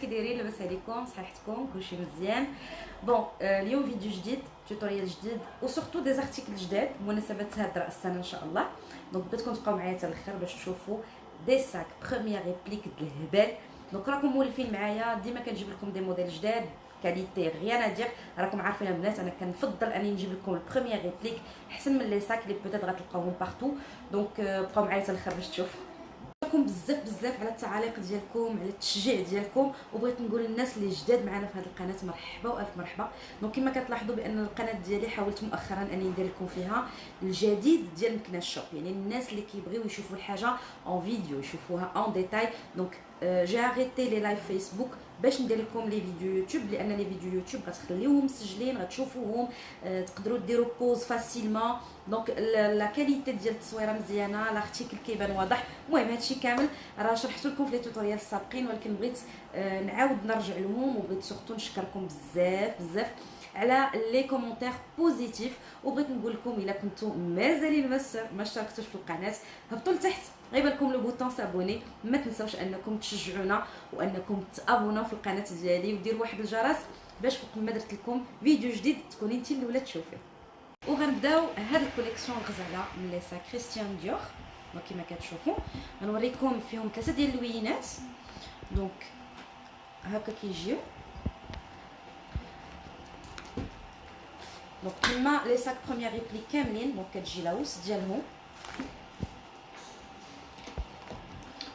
كي دايرين؟ لاباس عليكم؟ صحيحتكم؟ كلشي مزيان؟ بون اليوم فيديو جديد، توتوريال جديد وسورتو دي زارتيكل جداد بمناسبه هاد راس السنه ان شاء الله. دونك بغيتكم تبقاو معايا حتى الاخر باش تشوفوا دي ساك بروميير ريبليك د الهبال. دونك راكم مولفين معايا، ديما كنجيب لكم دي موديل جداد كاليتي غيان ادير. راكم عارفين البنات انا كنفضل اني نجيب لكم البروميير ريبليك احسن من لي ساك اللي بوتيت غتلقاوهم بارتو. دونك بقاو معايا حتى الاخر باش تشوفوا. شكرا بزاف على التعاليق ديالكم، على التشجيع ديالكم، وبغيت نقول للناس اللي جداد معنا في هذه القناه مرحبا والف مرحبا. دونك كما كتلاحظوا بان القناه ديالي حاولت مؤخرا اني ندير لكم فيها الجديد ديال مكناس شوب، يعني الناس اللي كيبغيو يشوفوا الحاجه اون فيديو يشوفوها اون ديتاي. دونك جي اريتي لي لايف فيسبوك باش ندير لكم لي فيديو يوتيوب، لان لي فيديو يوتيوب غتخليوهم مسجلين غتشوفوهم، تقدروا ديروا بوز فاسيلمون. دونك لا كاليتي ديال التصويره مزيانه، لارتيكل كيبان واضح. المهم هادشي كامل راه شرحت لكم في لي توتوريال السابقين، ولكن بغيت نعاود نرجع لهم، وبغيت سورتو نشكركم بزاف على لي كومونتير بوزيتيف. وبغيت نقول لكم الا كنتم مازالين ما اشتركتوش في القناه، هبطوا لتحت غيبان لكم لو بوطون سابوني. ما تنساوش انكم تشجعونا وانكم تابوناو في القناه ديالي وديروا واحد الجرس باش فوق ما درت لكم فيديو جديد تكوني انت الاولى تشوفيه. وغنبداو هاد الكوليكسيون الغزاله من لي ساك كريستيان ديور. وكما كتشوفوا غنوريكم فيهم 3 ديال اللوينات. دونك هكا كيجيو. دونك كما لي ساك بروميير ريبليك كاملين، دونك كتجي لاوس ديالهم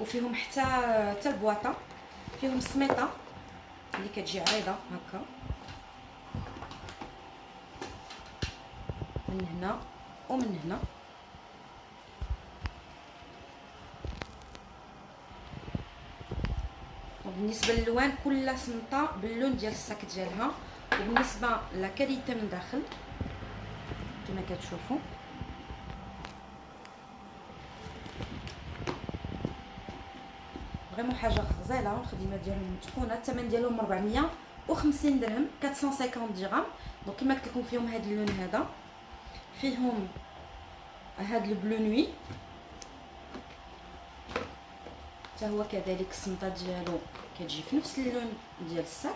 وفيهم حتى البواطه، فيهم سميطه اللي كتجي عريضه هكا من هنا ومن هنا. وبالنسبه للوان كل سمطه باللون ديال الساك ديالها. وبالنسبه لا كاليتي من داخل كما كتشوفوا فريمون حاجه غزاله. الخدمه ديالهم متقونه، الثمن ديالهم 450 درهم 450 درهم. دونك كما قلت لكم فيهم هذا اللون، هذا فيهم هذا البلو نوي حتى هو كذلك. السمطه ديالو كتجي في نفس اللون ديال الساك،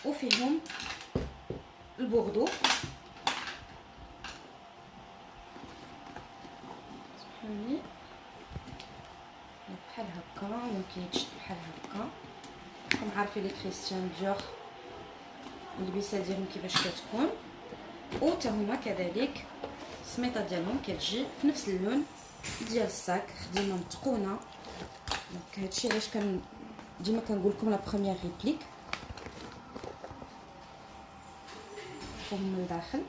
وفيهم البوردو سبحاني بحال هكا، ممكن يتشد بحال هكا. راكم عارفين لي كريستيان ديور اللبسه ديالهم كيفاش كتكون، وتا هما كذلك السميطه ديالهم كتجي في نفس اللون ديال الساك. خدمه متقونه. دونك هادشي علاش ديما كنقول لكم لا بروميير ريبليك. من الداخل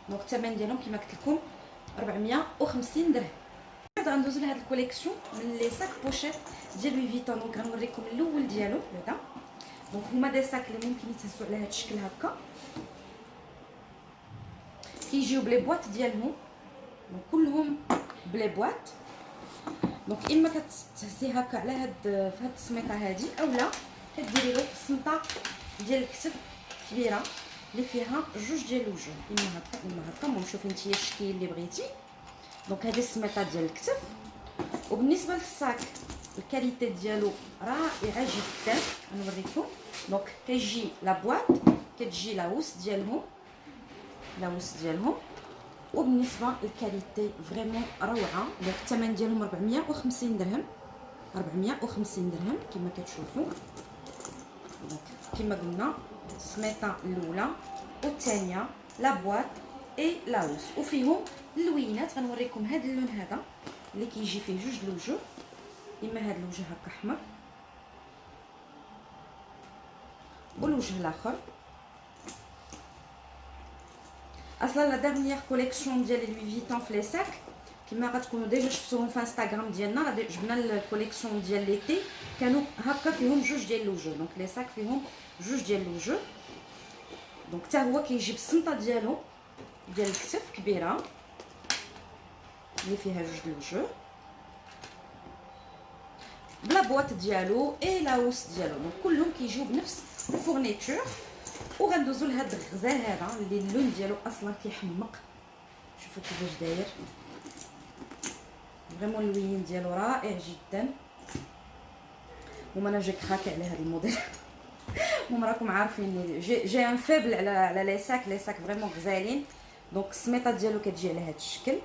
دونك الثمن ديالهم كما قلت لكم 450 درهم. غندوزو لهاد الكوليكسيون من لي ساك بوشيت ديال لوي فيتون. دونك غنوريكم الاول ديالو هذا. دونك هما دي ساك اللي ممكن يتهزوا على هاد الشكل هكا، كيجيو بلي بواط ديالهم. دونك كلهم بلي بواط. دونك اما كتهزي هكا على هاد في هاد السميطه هادي، اولا كديري له السمطه ديال الكتف كبيره اللي فيها جوج ديال الوجه، اما هكا اما هكا. المهم شوفي نتيا الشكل اللي بغيتي. دونك هذه السميطه ديال الكتف. وبالنسبه للساك الكاليتي ديالو رائعه جدا، غنوريكم. دونك كيجي لا بواط، كتجي لاوس ديالهم وبالنسبه للكاليتي فريمون روعه. دونك الثمن ديالهم 450 درهم 450 درهم كما كتشوفوا. دونك كما قلنا السميطه الاولى والثانيه لا بواط اي لاوس، وفيهم اللوينات. غنوريكم هذا اللون هذا اللي كيجي فيه جوج الوجه، اما هذا الوجه هكا احمر والوجه الاخر. اصلا لا ديرنيير كوليكسيون ديال لوي فيتون في لي ساك كما غتكونوا ديجا شفتوهم في انستغرام ديالنا، راه جبنا الكوليكسيون ديال ليتي كانوا هكا فيهم جوج ديال الوجه. دونك لي ساك فيهم جوج ديال الوجه. دونك حتى هو كيجي بالسمطه ديالو ديال الكتف كبيره اللي فيها جوج الوجه، بلا بواط ديالو اي لاوس ديالو. دونك كلهم كيجيو بنفس الفورنيتور. وغندوزو لهاد الغزال هذا اللي اللون ديالو اصلا كيحمق. شوفوا كيفاش داير فريمون اللوين ديالو رائع جدا. وما انا جاي كراكي على هذا الموديل. هما راكم عارفين جي ان فيبل على لي ساك فريمون غزالين. دونك السميطه ديالو كتجي على هذا الشكل.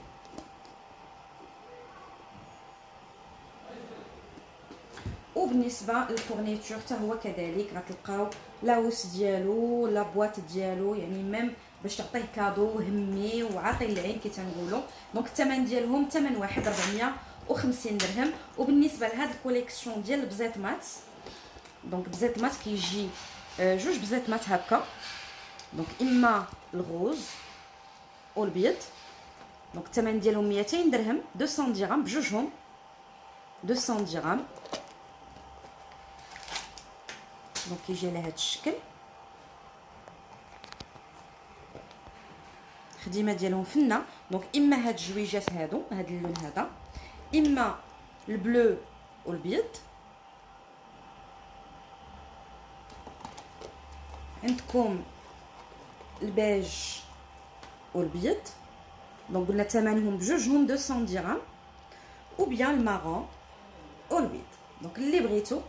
وبالنسبه للفورنيتور حتى هو كذلك غتلقاو لاوس ديالو لا بواط ديالو، يعني ميم باش تعطيه كادو همي وعاطي العين كي تنقولوا. دونك الثمن ديالهم ثمن واحد 450 درهم. وبالنسبه لهاد الكوليكسيون ديال البزيت مات، دونك بزيت مات كيجي جوج بزيت مات هكا، دونك اما الغوز والبيض. دونك الثمن ديالهم 200 درهم، 200 درهم بجوجهم، 200 درهم. دونك كيجي على هذا الشكل. الخديمه ديالهم فنه. دونك اما هاد الجويجات هادو، هاد اللون هذا، اما البلو والبيض. عندكم البيج والبيض. دونك قلنا ثمنهم بجوجهم 200 درهم. وبيان المارون والبيض. دونك اللي بغيتو،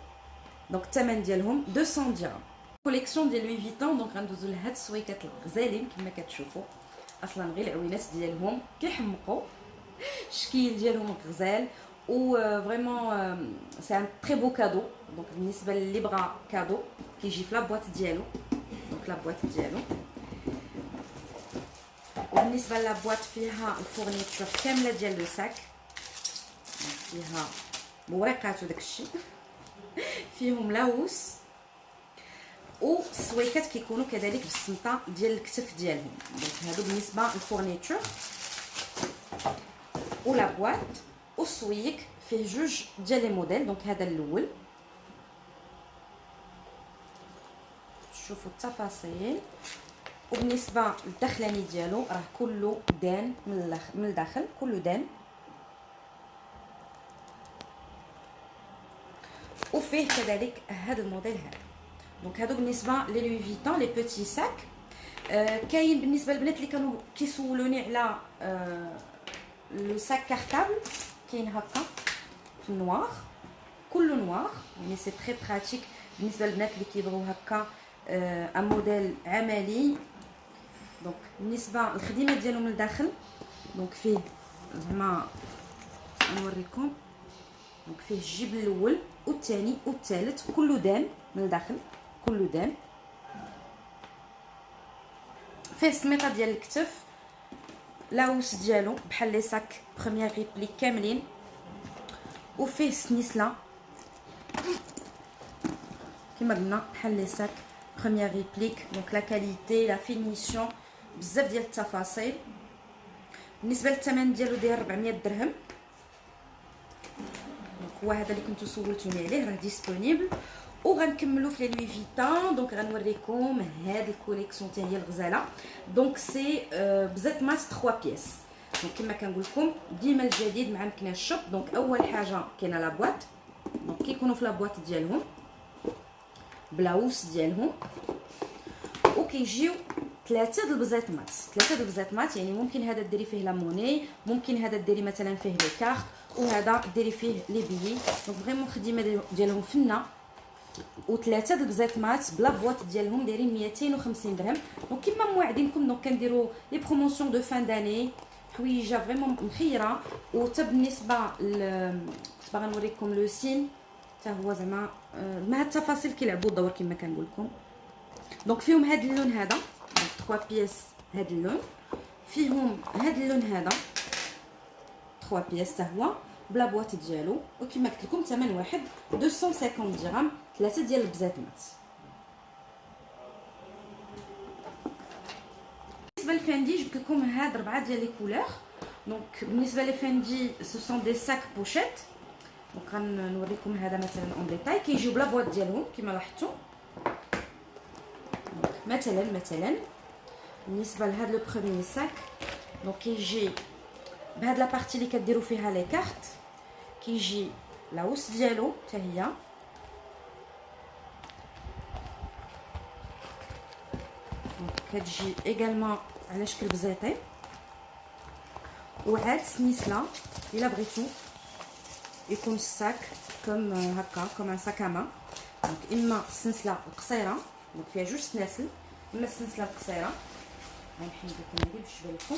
دونك الثمن ديالهم 200 درهم. كوليكسيون ديال لوي فيتون. دونك غندوزو لهاد السويكات الغزالين كما كتشوفوا. اصلا غير العوينات ديالهم كيحمقوا، الشكل ديالهم غزال و فريمون سي ان تري بو كادو. دونك بالنسبه للي بغا كادو كيجي في لابواط ديالو. دونك لابواط ديالو، وبالنسبه لابواط فيها الفورنيتور كامله ديال لو ساك، فيها بوريقات وداكشي. فيهم لاوس والسويكات كيكونوا كذلك بالسمطه ديال الكتف ديالهم. دونك هادو بالنسبه للفورنيتور ولا بواط. والسويك فيه جوج ديال لي موديل. دونك هذا الاول، شوفوا التفاصيل. وبالنسبه للداخلاني ديالو راه كله دان من الداخل، كله دان. وفيه كذلك هذا الموديل هذا. دونك هادو بالنسبه لي لوي فيتون لي بوتي ساك. كاين بالنسبه للبنات اللي كانوا كيسولوني على لو ساك كارطابل، كاين هكا في النوار، كله نوار، يعني سي تري براتيك بالنسبه للبنات اللي كيبغيو هكا ان موديل عملي. دونك بالنسبه للخدمه ديالو من الداخل، دونك فيه زعما نوريكم. دونك فيه الجيب الاول والثاني والثالث كله دان من الداخل، كله دان. فيه السميطه ديال الكتف، لاوس ديالو بحال لي ساك بروميير ريبليك كاملين. وفيه سنيسله كما قلنا بحال لي ساك بروميير ريبليك. دونك لا كاليتي لا فينيسيون بزاف ديال التفاصيل. بالنسبه للثمن ديالو داير 400 درهم. دونك هو هذا اللي كنتو سولتوني عليه، راه ديسپونيبل. وغنكملوا في لي لوي فيتون. دونك غنوريكم هاد الكوليكسيون حتى هي الغزاله. دونك سي بزيت مات 3 بياس. دونك كما كنقول لكم ديما الجديد ما عندكناش الشط. دونك اول حاجه كاينه لا بواط. دونك كيكونوا في لا بواط ديالهم بلاوس ديالهم. وكيجيو ثلاثه د البزيت مات، ثلاثه د البزيت مات. يعني ممكن هذا ديري فيه لا موني، ممكن هذا ديري مثلا فيه لي كارت، وهذا ديري فيه لي بيي. دونك فريمون الخدمه ديالهم فنه. وثلاثه د البزيت مات بلا بواط ديالهم دايرين 250 درهم. دونك كيما موعدينكم دونك كنديروا لي بروموسيون دو فان داني، حويجه فريمون مخيره. وحتى بالنسبه كنت باغا نوريكم لو سين حتى هو زعما مع التفاصيل كيلعبوا الدور كما كنقول لكم. دونك فيهم هذا اللون هذا، دونك 3 بياس هذا اللون. فيهم هذا اللون هذا 3 بياس حتى هو بلا بواط ديالو. وكما قلت لكم ثمن واحد 250 درهم، ثلاثه ديال البزات مات. بالنسبه للفاندي جبت لكم هاد 4 ديال لي كولور. دونك بالنسبه للفاندي سو سون دي ساك بوشيت. دونك غنوريكم هذا مثلا اون ديتاي. كيجيو بلا بواط ديالهم كما لاحظتوا. مثلا بالنسبه لهاد لو بروميير ساك، دونك كيجي بهاد لا بارتي اللي كديروا فيها لي كارت. كيجي لاوس ديالو حتى هي، دونك كتجي ايغالمون على شكل بزيطي. وعاد سنيسله الا بغيتو يكون الساك كوم هكا كوم ان ساك اما. دونك اما السنسله القصيره دونك فيها جوج سناسل، اما السنسله القصيره غنحيد لكم هذه باش تبان لكم،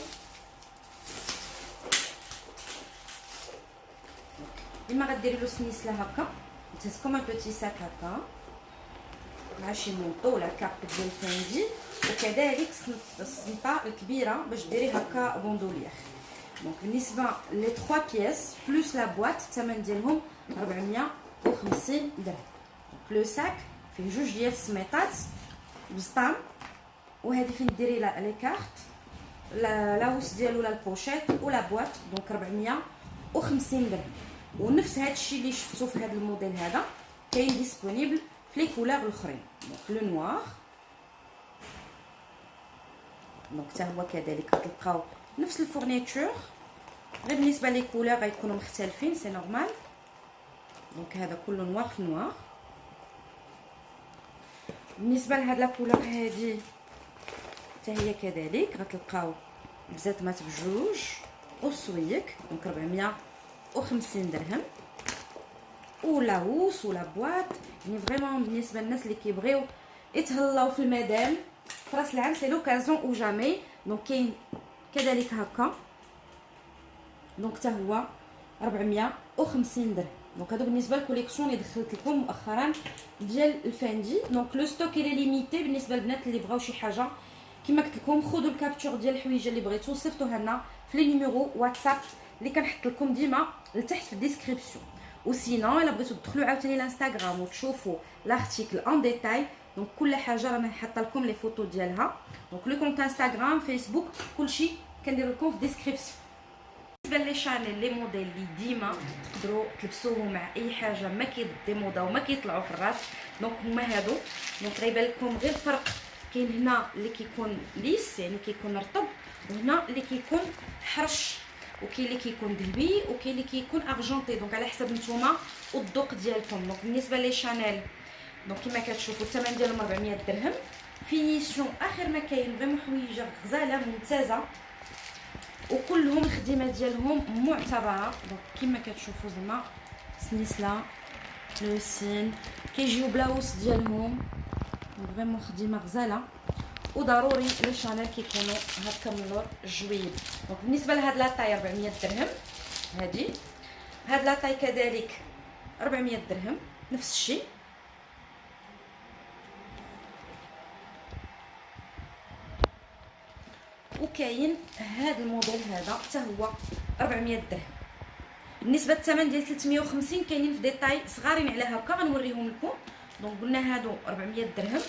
اما غديري له سنيسله هكا كوم ان بوتي ساك هكا مع شي مونطو ولا كاب ديال الفاندي، وكذلك السنطه الكبيره باش ديري هكا بوندولير. دونك بالنسبه لي 3 بياس بلوس لا بواط الثمن ديالهم 450 درهم. لو ساك فيه جوج ديال السميطات بسطام، وهذه فين ديري لي كارت لاوس ديالو ولا البوشيت ولا بواط دونك 450 درهم. ونفس هذا الشيء اللي شفتو في هذا الموديل هذا كاين ديسپونيبل في لي كولور الاخرين. دونك لو نوار دونك حتى هو كذلك غتلقاو نفس الفورنيتور، غير بالنسبه لي كولور غيكونوا مختلفين سي نورمال. دونك هذا كله نوار في نوار. بالنسبه لهاد لا كولور هذه حتى هي كذلك غتلقاو بزاتمات بجوج وسويك دونك 450 درهم، ولا هوس ولا بواط. يعني فريمون بالنسبه للناس اللي كيبغيو يتهلاو في المدام في راس العام سي لوكازيون او جامي. دونك كاين كذلك هكا دونك حتى هو 450 درهم. دونك هادو بالنسبه للكوليكسيون اللي دخلت لكم مؤخرا ديال الفاندي. دونك لو ستوك اللي ليميتي بالنسبه للبنات اللي بغاو شي حاجه كما قلت لكم خذوا الكابتور ديال الحويجه اللي بغيتو صيفطوها لنا في لي نيميرو واتساب اللي كنحط لكم ديما لتحت في الديسكريبسيون. وسينو الا بغيتو تدخلوا عاوتاني الانستغرام وتشوفوا لارتيكل ان ديتاي دونك كل حاجه رانا حاطه لكم لي فوتو ديالها. دونك لو كونت انستغرام فيسبوك كلشي كندير لكم في الديسكريبسيون. بالنسبه لي شانيل لي موديل اللي ديما تقدروا تلبسوهم مع اي حاجه ما كيديمودا وما كيطلعوا في الراس دونك هما هادو. دونك غيبان لكم غير الفرق، كاين هنا اللي كيكون ليس يعني كيكون رطب، وهنا اللي كيكون حرش، وكاين اللي كيكون ذهبي وكاين اللي كيكون ارجونتي دونك على حسب نتوما والذوق ديالكم. دونك بالنسبه لي شانيل دونك كما كتشوفوا الثمن ديالهم 400 درهم. فينيسيون اخر ما كاين فريمون حويجه غزاله ممتازه وكلهم الخدمه ديالهم معتبره. دونك كما كتشوفوا زعما سنيسلا لو سين كيجيو بلاوس ديالهم فريمون خدمه غزاله. وضروري لي شانيل كيكونوا هكا من اللور جويب. دونك بالنسبه لهاد لاطاي 400 درهم. هاد لاطاي كذلك 400 درهم نفس الشيء. وكاين هذا الموديل هذا حتى هو 400 درهم. بالنسبه للثمن ديال 350 كاينين في ديتاي صغارين على هكا غنوريهم لكم. دونك قلنا هادو 400 درهم.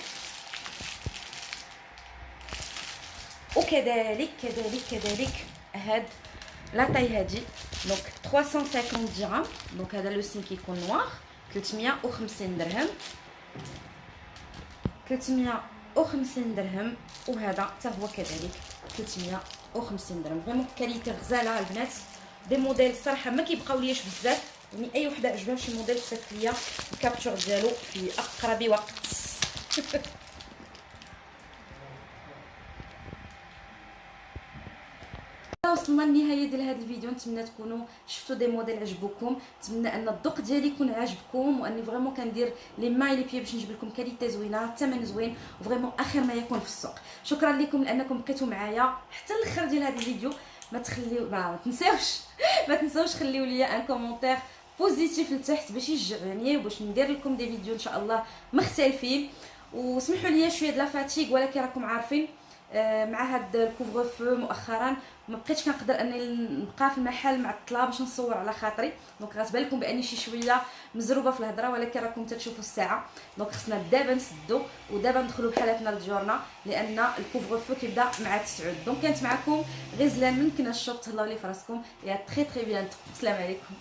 وكذلك هاد لاطاي هادي دونك 350 درهم. دونك هذا لو سين كيكون نوار 350 درهم 350 درهم. وهذا حتى هو كذلك 350 درهم. فريمون كاليتي غزاله البنات. دي موديل الصراحه ما كيبقاو لياش بزاف، يعني اي وحده عجبها شي موديل صيفط ليا الكابتور ديالو في اقرب وقت. وصلنا للنهايه ديال هذا الفيديو. نتمنى تكونوا شفتوا دي موديل عجبوكم، نتمنى ان الذوق ديالي يكون عاجبكم واني فريمون كندير لي ماي لي بي باش نجيب لكم كاليتي زوينه الثمن زوين وفريمون اخر ما يكون في السوق. شكرا لكم لانكم بقيتوا معايا حتى الاخر ديال هذا الفيديو. ما تنساوش خليوا لي ان كومونتير بوزيتيف لتحت باش يشجعني وباش ندير لكم دي فيديو ان شاء الله مختلفين. وسمحوا لي شويه د لا فاتيغ ولكن راكم عارفين مع هاد الكوفر فو مؤخرا ما بقيتش كنقدر اني نبقى في المحل معطله باش نصور على خاطري. دونك غتبان لكم باني شي شويه مزروبه في الهضره ولكن راكم تشوفوا الساعه. دونك خصنا دابا نسدو ودابا ندخلوا بحالاتنا لديورنا لان الكوفر فو كيبدا مع 9. دونك كانت معكم غزلان من كنا الشوب. تهلاو لي فراسكم يا تري بيانتو. السلام عليكم.